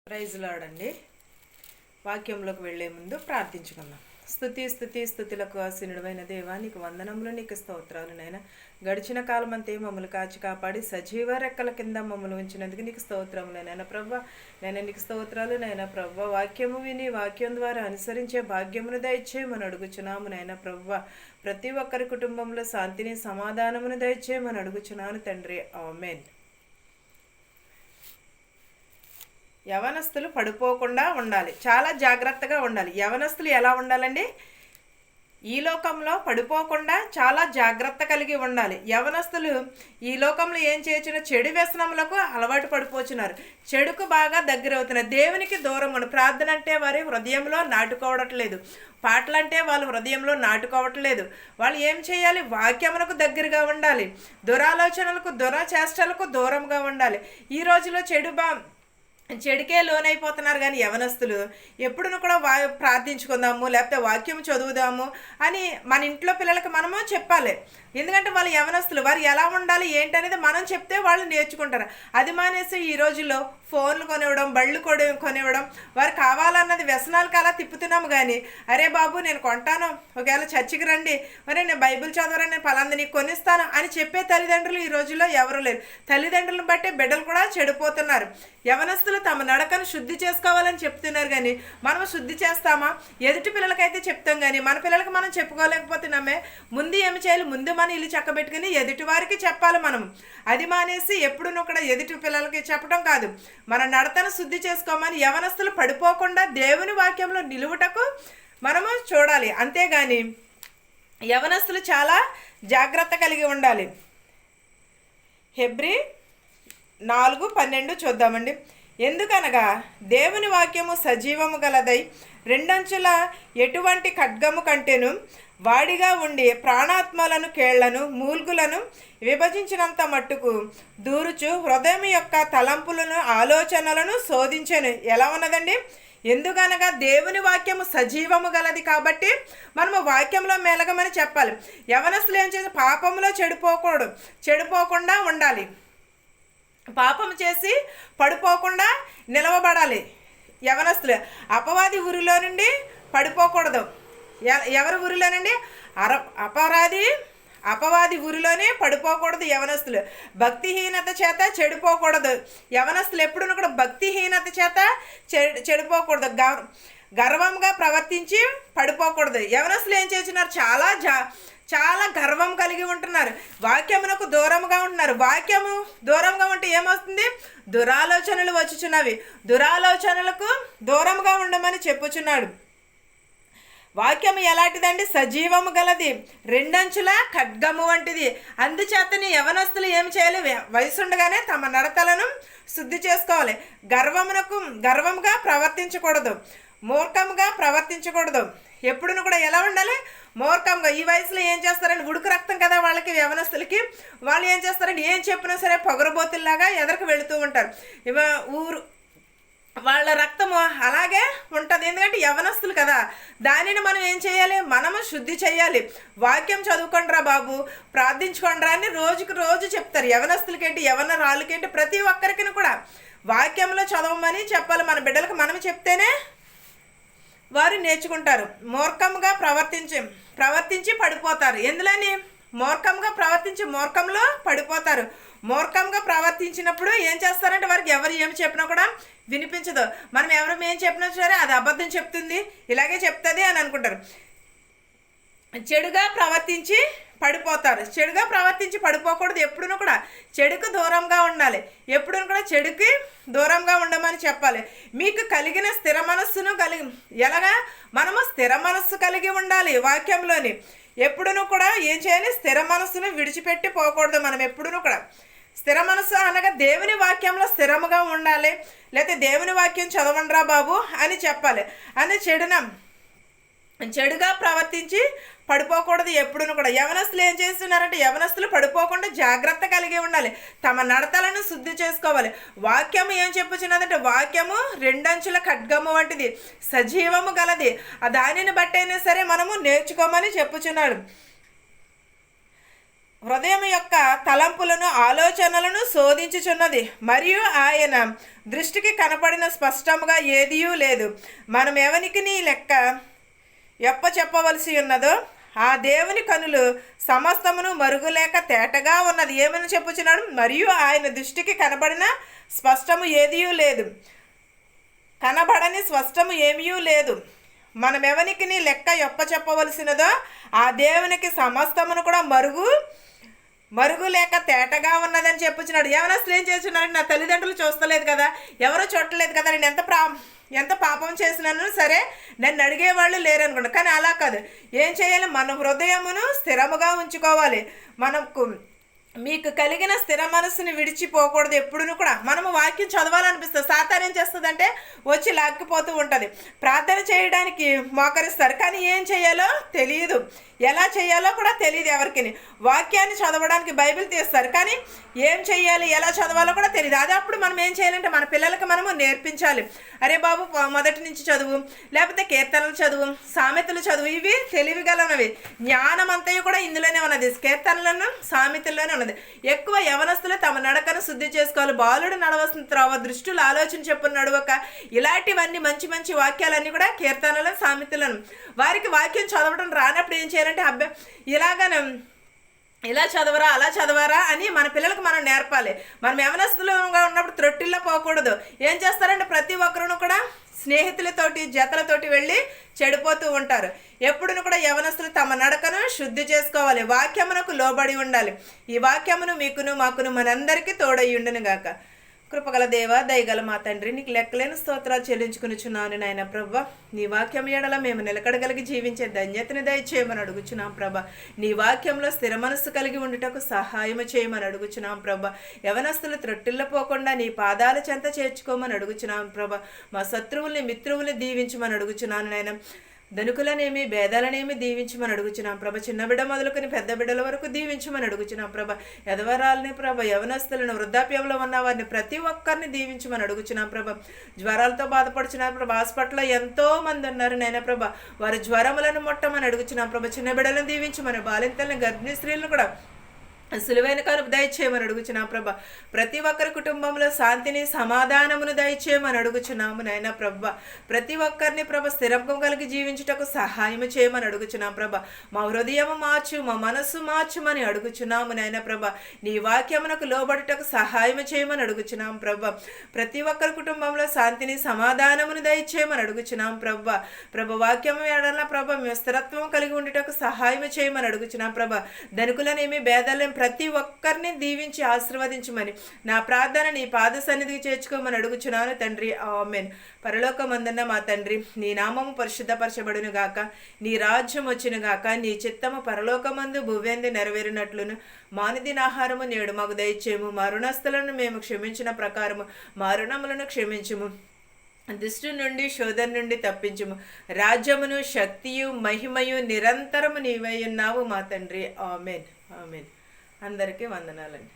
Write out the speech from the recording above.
Praise lord అండి. వాక్యంలోకి వెళ్లే ముందు ప్రార్థించుకుందాం. స్తుతులకు ఆసీనుడైన దేవా, నీకు వందనములు, నీకు స్తోత్రాలు. నైనా గడిచిన కాలం అంతే మమ్మల్ని కాచి కాపాడి సజీవ రెక్కల కింద మమ్మల్ని ఉంచినందుకు నీకు స్తోత్రములు నైనా ప్రభా. నైనా నీకు స్తోత్రాలు నైనా ప్రభా. వాక్యము విని వాక్యం ద్వారా అనుసరించే భాగ్యమును దయచేయమని అడుగుచున్నాము నైనా ప్రభా. ప్రతి ఒక్కరి కుటుంబంలో శాంతిని సమాధానమును దయచేయమని అడుగుచున్నాను తండ్రి. ఆమేన్. యవనస్తులు పడిపోకుండా ఉండాలి, చాలా జాగ్రత్తగా ఉండాలి. యవనస్తులు ఎలా ఉండాలండి? ఈ లోకంలో పడిపోకుండా చాలా జాగ్రత్త కలిగి ఉండాలి. యవనస్తులు ఈ లోకంలో ఏం చేయొచ్చిన చెడు వ్యసనములకు అలవాటు పడిపోతున్నారు, చెడుకు బాగా దగ్గర అవుతున్నారు, దేవునికి దూరం ఉండి ప్రార్థన అంటే వారి హృదయంలో నాటుకోవట్లేదు, పాటలంటే వాళ్ళు హృదయంలో నాటుకోవట్లేదు. వాళ్ళు ఏం చేయాలి? వాక్యమునకు దగ్గరగా ఉండాలి, దురాలోచనలకు దురచేష్టలకు దూరంగా ఉండాలి. ఈ రోజులో చెడుకే లోనైపోతున్నారు. కానీ యవనస్తులు ఎప్పుడును కూడా ప్రార్థించుకుందాము, లేకపోతే వాక్యం చదువుదాము అని మన ఇంట్లో పిల్లలకి మనము చెప్పాలి. ఎందుకంటే వాళ్ళు యవనస్తులు, వారు ఎలా ఉండాలి ఏంటనేది మనం చెప్తే వాళ్ళు నేర్చుకుంటారు. అది మానేసి ఈ రోజుల్లో ఫోన్లు కొనివ్వడం, బళ్ళు కొనివ్వడం, వారు కావాలన్నది వ్యసనాలకు అలా తిప్పుతున్నాము. కానీ అరే బాబు నేను కొంటాను, ఒకవేళ చర్చికి రండి, మరి నేను బైబిల్ చదవరని నేను పలాంది నీకు కొనిస్తాను అని చెప్పే తల్లిదండ్రులు ఈ రోజుల్లో ఎవరు లేరు. తల్లిదండ్రులను బట్టి బిడ్డలు కూడా చెడిపోతున్నారు. యవనస్తులు తమ నడకను శుద్ధి చేసుకోవాలని చెప్తున్నారు, కానీ మనం శుద్ధి చేస్తామా? ఎదుటి పిల్లలకైతే చెప్తాం, కానీ మన పిల్లలకి మనం చెప్పుకోలేకపోతున్నామే. ముందు ఏమి చేయాలి? ముందు మన ఇల్లు చక్కబెట్టుకుని ఎదుటి వారికి చెప్పాలి మనం. అది మానేసి ఎప్పుడునూ కూడా ఎదుటి పిల్లలకి చెప్పడం కాదు, మన నడతను శుద్ధి చేసుకోమని. యవనస్తులు పడిపోకుండా దేవుని వాక్యంలో నిలువుటకు మనము చూడాలి. అంతేగాని యవనస్తులు చాలా జాగ్రత్త కలిగి ఉండాలి. హెబ్రీ 4:12 చూద్దామండి. ఎందుకనగా దేవుని వాక్యము సజీవము గలదై రెండంచుల ఎటువంటి ఖడ్గము కంటేను వాడిగా ఉండి ప్రాణాత్మలను, కేళ్లను, మూల్గులను విభజించినంత మట్టుకు దూరుచు హృదయం యొక్క తలంపులను, ఆలోచనలను శోధించెను. ఎలా ఉన్నదండి? ఎందుకనగా దేవుని వాక్యము సజీవము గలది కాబట్టి మనము వాక్యంలో మెలగమని చెప్పాలి. యవనస్తులు ఏం చేసి పాపంలో చెడిపోకుండా ఉండాలి, పాపం చేసి పడిపోకుండా నిలవబడాలి. యవనస్తులు అపవాది ఊరిలో నుండి పడిపోకూడదు. ఎవరి ఊరిలో నుండి? అపవాది ఊరిలోనే పడిపోకూడదు యవనస్తులు. భక్తిహీనత చేత చెడిపోకూడదు. యవనస్తులు ఎప్పుడూ కూడా భక్తిహీనత చేత చెడిపోకూడదు, గర్వంగా ప్రవర్తించి పడిపోకూడదు. యవనస్తులు ఏం చేస్తున్నారు? చాలా గర్వం కలిగి ఉంటున్నారు, వాక్యమునకు దూరంగా ఉంటున్నారు. వాక్యము దూరంగా ఉంటే ఏమవుతుంది? దురాలోచనలు వచ్చుచున్నవి. దురాలోచనలకు దూరంగా ఉండమని చెప్పుచున్నాడు. వాక్యము ఎలాంటిదండి? సజీవము గలది, రెండంచుల ఖడ్గము వంటిది. అందుచేతని యవనస్తులు ఏం చేయాలి? వయసుండగానే తమ నడతలను శుద్ధి చేసుకోవాలి. గర్వంగా ప్రవర్తించకూడదు, మూర్ఖంగా ప్రవర్తించకూడదు. ఎప్పుడును కూడా ఎలా ఉండాలి? మూర్ఖంగా. ఈ వయసులో ఏం చేస్తారండి? ఉడుకు రక్తం కదా వాళ్ళకి, యవనస్తులకి. వాళ్ళు ఏం చేస్తారండి? ఏం చెప్పినా సరే పొగరబోతుల్లాగా ఎదరికి వెళుతూ ఉంటారు. వాళ్ళ రక్తము అలాగే ఉంటుంది, ఎందుకంటే యవనస్తులు కదా. దానిని మనం ఏం చేయాలి? మనము శుద్ధి చేయాలి. వాక్యం చదువుకోండిరా బాబు, ప్రార్థించుకోండిరా అని రోజు చెప్తారు. యవనస్తులకేంటి, యవన రాళ్ళకేంటి, ప్రతి ఒక్కరికి కూడా వాక్యంలో చదవమని చెప్పాలి. మన బిడ్డలకు మనం చెప్తేనే వారు నేర్చుకుంటారు. మూర్ఖంగా ప్రవర్తించి పడిపోతారు. ఎందులోని? మూర్ఖంగా ప్రవర్తించి మూర్ఖంలో పడిపోతారు. మూర్ఖంగా ప్రవర్తించినప్పుడు ఏం చేస్తారంటే వారికి ఎవరు ఏమి చెప్పినా కూడా వినిపించదు. మనం ఎవరు ఏం చెప్పినా సరే అది అబద్ధం చెప్తుంది, ఇలాగే చెప్తుంది అని అనుకుంటారు. చెడుగా ప్రవర్తించి పడిపోతారు. చెడుగా ప్రవర్తించి పడిపోకూడదు. ఎప్పుడూ కూడా చెడుకు దూరంగా ఉండాలి. ఎప్పుడూ కూడా చెడుకి దూరంగా ఉండమని చెప్పాలి. మీకు కలిగిన స్థిర మనస్సును ఎలాగా? మనము స్థిర మనస్సు కలిగి ఉండాలి. వాక్యంలోని ఎప్పుడూ కూడా ఏం చేయాలి? స్థిర మనస్సును విడిచిపెట్టి పోకూడదు. మనం ఎప్పుడూ కూడా స్థిర మనస్సు అనగా దేవుని వాక్యంలో స్థిరముగా ఉండాలి. లేకపోతే దేవుని వాక్యం చదవండిరా బాబు అని చెప్పాలి. అని చెడుగా ప్రవర్తించి పడిపోకూడదు. ఎప్పుడూ కూడా యవనస్తులు ఏం చేస్తున్నారంటే యవనస్తులు పడిపోకుండా జాగ్రత్త కలిగి ఉండాలి, తమ నడతలను శుద్ధి చేసుకోవాలి. వాక్యము ఏం చెప్పుచున్నదంటే వాక్యము రెండంచుల ఖడ్గము వంటిది, సజీవము గలది. దానిని బట్టైనా సరే మనము నేర్చుకోమని చెప్పుచున్నాడు. హృదయం యొక్క తలంపులను ఆలోచనలను శోధించుచున్నది, మరియు ఆయన దృష్టికి కనపడిన స్పష్టముగా ఏదియూ లేదు. మనం ఎవనికి నీ లెక్క చెప్పవలసి ఉన్నదో ఆ దేవుని కనులు సమస్తమును మరుగులేక తేటగా ఉన్నది. ఏమని చెప్పుచున్నాడు? మరియు ఆయన దృష్టికి కనబడిన స్పష్టము ఏదియూ లేదు, కనబడని స్పష్టము ఏమీ లేదు. మనం ఎవరికి నీ లెక్క చెప్పవలసినదో ఆ దేవునికి సమస్తమును కూడా మరుగు లేక తేటగా ఉన్నదని చెప్పుచున్నాడు. యవనస్తులు ఏం చేస్తున్నారంటే, నా తల్లిదండ్రులు చూస్తలేదు కదా, ఎవరో చూడలేదు కదా, నేను ఎంత పాపం చేసినాను సరే నన్ను అడిగేవాళ్ళు లేరనుకోండి. కానీ అలా కాదు. ఏం చేయాలి? మన హృదయమును స్థిరముగా ఉంచుకోవాలి. మనకు మీకు కలిగిన స్థిర మనస్సుని విడిచిపోకూడదు. ఎప్పుడును కూడా మనము వాక్యం చదవాలనిపిస్తుంది. సాతాను ఏం చేస్తుందంటే వచ్చి లాక్కిపోతూ ఉంటుంది. ప్రార్థన చేయడానికి మోకరిస్తారు, కానీ ఏం చేయాలో తెలియదు, ఎలా చేయాలో కూడా తెలియదు ఎవరికి. వాక్యాన్ని చదవడానికి బైబిల్ తీస్తారు, కానీ ఏం చేయాలి, ఎలా చదవాలో కూడా తెలియదు. అదే అప్పుడు మనం ఏం చేయాలంటే మన పిల్లలకి మనము నేర్పించాలి. అరే బాబు, మొదటి నుంచి చదువు, లేకపోతే కీర్తనలు చదువు, సామెతలు చదువు. ఇవి తెలివిగలనవి. జ్ఞానం అంతయు కూడా ఇందులోనే ఉన్నది, కీర్తనలను సామెతల్లోనే ఉన్నది. ఎక్కువ యవనస్తులు తమ నడకను శుద్ధి చేసుకోవాలి. బాలుడు నడవలసిన త్రోవ, దృష్టులు ఆలోచన చెప్పున నడవక, ఇలాంటివన్నీ మంచి మంచి వాక్యాలన్నీ కూడా కీర్తనలను సామెతలను. వారికి వాక్యం చదవడం రానప్పుడు ఏం చేయాలంటే, అబ్బాయి ఇలాగనే ఇలా చదవరా, అలా చదవరా అని మన పిల్లలకు మనం నేర్పాలి. మనం యవనస్తులుగా ఉన్నప్పుడు త్రొట్టిల్లో పోకూడదు. ఏం చేస్తారంటే ప్రతి ఒక్కరును కూడా స్నేహితులతోటి జతలతోటి వెళ్ళి చెడిపోతూ ఉంటారు. ఎప్పుడును కూడా యవనస్తులు తమ నడకను శుద్ధి చేసుకోవాలి, వాక్యమునకు లోబడి ఉండాలి. ఈ వాక్యమును మీకును మాకును మనందరికీ తోడయ్యుండును గాక. కృపగల దేవ, దయగల మా తండ్రి, నీకు లెక్కలేని స్తోత్రాలు చెల్లించుకునిచున్నాను నాయన ప్రభ. నీ వాక్యం ఎడల మేము నిలకడగలిగి జీవించే ధన్యతని దయచేయమని అడుగుచున్నాం ప్రభ. నీ వాక్యంలో స్థిర మనస్సు కలిగి ఉండుటకు సహాయం చేయమని అడుగుచున్నాం ప్రభ. యవనస్తులు త్రొట్టిల్లో పోకుండా నీ పాదాల చెంత చేర్చుకోమని అడుగుచున్నాం ప్రభ. మా శత్రువుల్ని మిత్రువుల్ని దీవించమని అడుగుచున్నాను నాయన. ధనుకులనేమి భేదాలనేమి దీవించమని అడుగుచున్నాం ప్రభ. చిన్న బిడ్డ మొదలుకొని పెద్ద బిడ్డల వరకు దీవించమని అడుగుచున్నాం ప్రభ. యదవరాలని ప్రభ, యవనస్తులను, వృద్ధాప్యంలో ఉన్న వారిని ప్రతి ఒక్కరిని దీవించమని అడుగుచున్నాం ప్రభ. జ్వరాలతో బాధపడుచున్నారు ప్రభ. హాస్పిటల్లో ఎంతో మంది ఉన్నారు నాయన ప్రభ. వారి జ్వరములను ముట్టమని అడుగుచున్నాం ప్రభ. చిన్న బిడ్డలను దీవించమని, బాలింతలను, గర్భిణీ స్త్రీలను కూడా సులువైన కనుపు దయచేయమని అడుగుచున్నాం ప్రభ. ప్రతి ఒక్కరి కుటుంబంలో శాంతిని, సమాధానమును దయచేయమని అడుగుచున్నాము నాయన ప్రభ. ప్రతి ఒక్కరిని ప్రభ స్థిరంకం కలిగి జీవించుటకు సహాయము చేయమని అడుగుచున్నాం ప్రభ. మా హృదయము మార్చు, మా మనస్సు మార్చుమని అడుగుచున్నాము నాయన ప్రభ. నీ వాక్యమునకు లోబడుటకు సహాయము చేయమని అడుగుచున్నాం ప్రభ. ప్రతి ఒక్కరి కుటుంబంలో శాంతిని, సమాధానమును దయచేయమని అడుగుచున్నాం ప్రభ. ప్రభ వాక్యము ఎడల ప్రభ మేము స్థిరత్వం కలిగి ఉండుటకు సహాయము చేయమని అడుగుచున్నాం ప్రభ. ధనుకులనేమి భేదాలను ప్రతి ఒక్కరిని దీవించి ఆశీర్వదించమని నా ప్రార్థన నీ పాద సన్నిధికి చేర్చుకోమని అడుగుచున్నాను తండ్రి. ఆమేన్. పరలోకమందున్న మా తండ్రి, నీ నామము పరిశుద్ధపరచబడును గాక, నీ రాజ్యం వచ్చును గాక, నీ చిత్తము పరలోకమందు భువేందు నెరవేరినట్లును మానుదిన ఆహారము నేడు మాకు దయచేయము. మా రుణస్థులను మేము క్షమించిన ప్రకారము మా రుణములను క్షమించుము. దుష్టు నుండి, శోధన నుండి తప్పించుము. రాజ్యమును, శక్తియు, మహిమయు నిరంతరము నీవై ఉన్నావు మా తండ్రి. ఆమేన్. ఆమేన్. అందరికీ వందనాలండి.